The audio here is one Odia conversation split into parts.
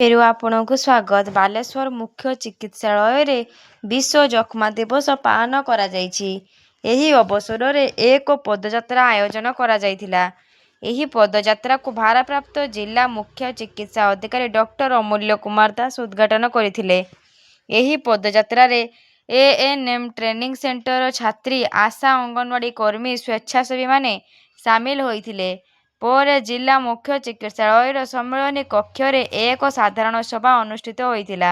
ଫେରୁ ଆପଣଙ୍କୁ ସ୍ୱାଗତ। ବାଲେଶ୍ୱର ମୁଖ୍ୟ ଚିକିତ୍ସାଳୟରେ ବିଶ୍ୱ ଯକ୍ଷ୍ମା ଦିବସ ପାଳନ କରାଯାଇଛି। ଏହି ଅବସରରେ ଏକ ପଦଯାତ୍ରା ଆୟୋଜନ କରାଯାଇଥିଲା। ଏହି ପଦଯାତ୍ରାକୁ ଭାରପ୍ରାପ୍ତ ଜିଲ୍ଲା ମୁଖ୍ୟ ଚିକିତ୍ସା ଅଧିକାରୀ ଡକ୍ଟର ଅମୂଲ୍ୟ କୁମାର ଦାସ ଉଦ୍ଘାଟନ କରିଥିଲେ। ଏହି ପଦଯାତ୍ରାରେ ଏଏନ୍ଏମ୍ ଟ୍ରେନିଂ ସେଣ୍ଟର ଛାତ୍ରୀ, ଆଶା, ଅଙ୍ଗନୱାଡି କର୍ମୀ, ସ୍ୱେଚ୍ଛାସେବୀମାନେ ସାମିଲ ହୋଇଥିଲେ। ପରେ ଜିଲ୍ଲା ମୁଖ୍ୟ ଚିକିତ୍ସାଳୟର ସମ୍ମିଳନୀ କକ୍ଷରେ ଏକ ସାଧାରଣ ସଭା ଅନୁଷ୍ଠିତ ହୋଇଥିଲା।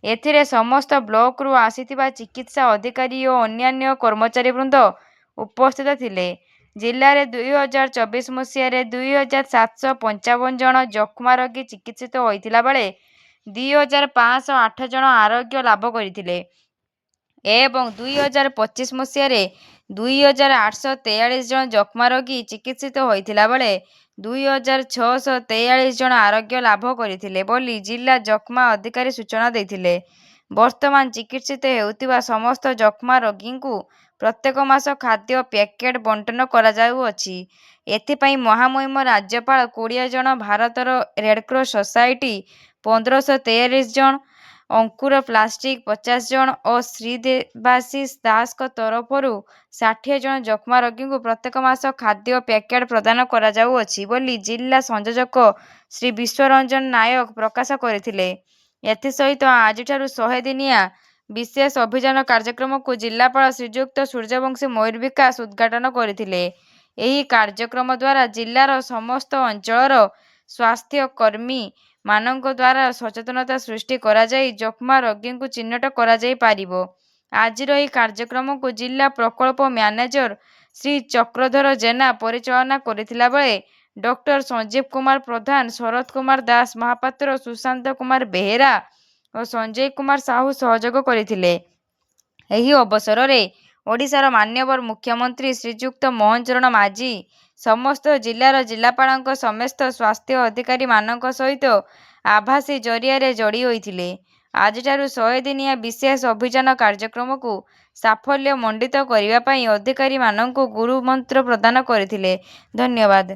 ଏଥିରେ ସମସ୍ତ ବ୍ଲକରୁ ଆସିଥିବା ଚିକିତ୍ସା ଅଧିକାରୀ ଓ ଅନ୍ୟାନ୍ୟ କର୍ମଚାରୀବୃନ୍ଦ ଉପସ୍ଥିତ ଥିଲେ। ଜିଲ୍ଲାରେ 2024 ମସିହାରେ 2755 ଜଣ ଯକ୍ଷ୍ମା ରୋଗୀ ଚିକିତ୍ସିତ ହୋଇଥିବା ବେଳେ 2508 ଜଣ ଆରୋଗ୍ୟ ଲାଭ କରିଥିଲେ ଏବଂ 2025 ମସିହାରେ 2843 ଜଣ ଯକ୍ଷ୍ମା ରୋଗୀ ଚିକିତ୍ସିତ ହୋଇଥିଲା ବେଳେ 2643 ଜଣ ଆରୋଗ୍ୟ ଲାଭ କରିଥିଲେ ବୋଲି ଜିଲ୍ଲା ଯକ୍ଷ୍ମା ଅଧିକାରୀ ସୂଚନା ଦେଇଥିଲେ। ବର୍ତ୍ତମାନ ଚିକିତ୍ସିତ ହେଉଥିବା ସମସ୍ତ ଯକ୍ଷ୍ମା ରୋଗୀଙ୍କୁ ପ୍ରତ୍ୟେକ ମାସ ଖାଦ୍ୟ ପ୍ୟାକେଟ୍ ବଣ୍ଟନ କରାଯାଉଅଛି। ଏଥିପାଇଁ ମହାମହିମ ରାଜ୍ୟପାଳ 20 ଜଣ, ଭାରତର ରେଡ୍କ୍ରସ ସୋସାଇଟି 1543 ଜଣ, ଅଙ୍କୁର ପ୍ଲାଷ୍ଟିକ୍ 50 ଜଣ ଓ ଶ୍ରୀ ଦେବାଶିଷ ଦାସଙ୍କ ତରଫରୁ 60 ଜଣ ଯକ୍ଷ୍ମା ରୋଗୀଙ୍କୁ ପ୍ରତ୍ୟେକ ମାସ ଖାଦ୍ୟ ପ୍ୟାକେଟ୍ ପ୍ରଦାନ କରାଯାଉଅଛି ବୋଲି ଜିଲ୍ଲା ସଂଯୋଜକ ଶ୍ରୀ ବିଶ୍ୱରଞ୍ଜନ ନାୟକ ପ୍ରକାଶ କରିଥିଲେ। ଏଥିସହିତ ଆଜିଠାରୁ 100 ଦିନିଆ ବିଶେଷ ଅଭିଯାନ କାର୍ଯ୍ୟକ୍ରମକୁ ଜିଲ୍ଲାପାଳ ଶ୍ରୀଯୁକ୍ତ ସୂର୍ଯ୍ୟବଂଶୀ ମୟୂର ବିକାଶ ଉଦ୍ଘାଟନ କରିଥିଲେ। ଏହି କାର୍ଯ୍ୟକ୍ରମ ଦ୍ୱାରା ଜିଲ୍ଲାର ସମସ୍ତ ଅଞ୍ଚଳର ସ୍ୱାସ୍ଥ୍ୟ କର୍ମୀ ମାନଙ୍କ ଦ୍ୱାରା ସଚେତନତା ସୃଷ୍ଟି କରାଯାଇ ଯକ୍ଷ୍ମା ରୋଗୀଙ୍କୁ ଚିହ୍ନଟ କରାଯାଇ ପାରିବ। ଆଜିର ଏହି କାର୍ଯ୍ୟକ୍ରମକୁ ଜିଲ୍ଲା ପ୍ରକଳ୍ପ ମ୍ୟାନେଜର ଶ୍ରୀ ଚକ୍ରଧର ଜେନା ପରିଚାଳନା କରିଥିଲା ବେଳେ ଡକ୍ଟର ସଞ୍ଜୀବ କୁମାର ପ୍ରଧାନ, ଶରତ କୁମାର ଦାସ ମହାପାତ୍ର, ସୁଶାନ୍ତ କୁମାର ବେହେରା ଓ ସଞ୍ଜୟ କୁମାର ସାହୁ ସହଯୋଗ କରିଥିଲେ। ଏହି ଅବସରରେ ଓଡ଼ିଶାର ମାନ୍ୟବର ମୁଖ୍ୟମନ୍ତ୍ରୀ ଶ୍ରୀଯୁକ୍ତ ମୋହନ ଚରଣ ମାଝୀ ସମସ୍ତ ଜିଲ୍ଲାର ଜିଲ୍ଲାପାଳଙ୍କ ସମେତ ସ୍ୱାସ୍ଥ୍ୟ ଅଧିକାରୀ ମାନଙ୍କ ସହିତ ଆଭାସୀ ଜରିଆରେ ଯୋଡ଼ି ହୋଇଥିଲେ। ଆଜିଠାରୁ 100 ଦିନିଆ ବିଶେଷ ଅଭିଯାନ କାର୍ଯ୍ୟକ୍ରମକୁ ସାଫଲ୍ୟ ମଣ୍ଡିତ କରିବା ପାଇଁ ଅଧିକାରୀ ମାନଙ୍କୁ ଗୁରୁମନ୍ତ୍ର ପ୍ରଦାନ କରିଥିଲେ। ଧନ୍ୟବାଦ।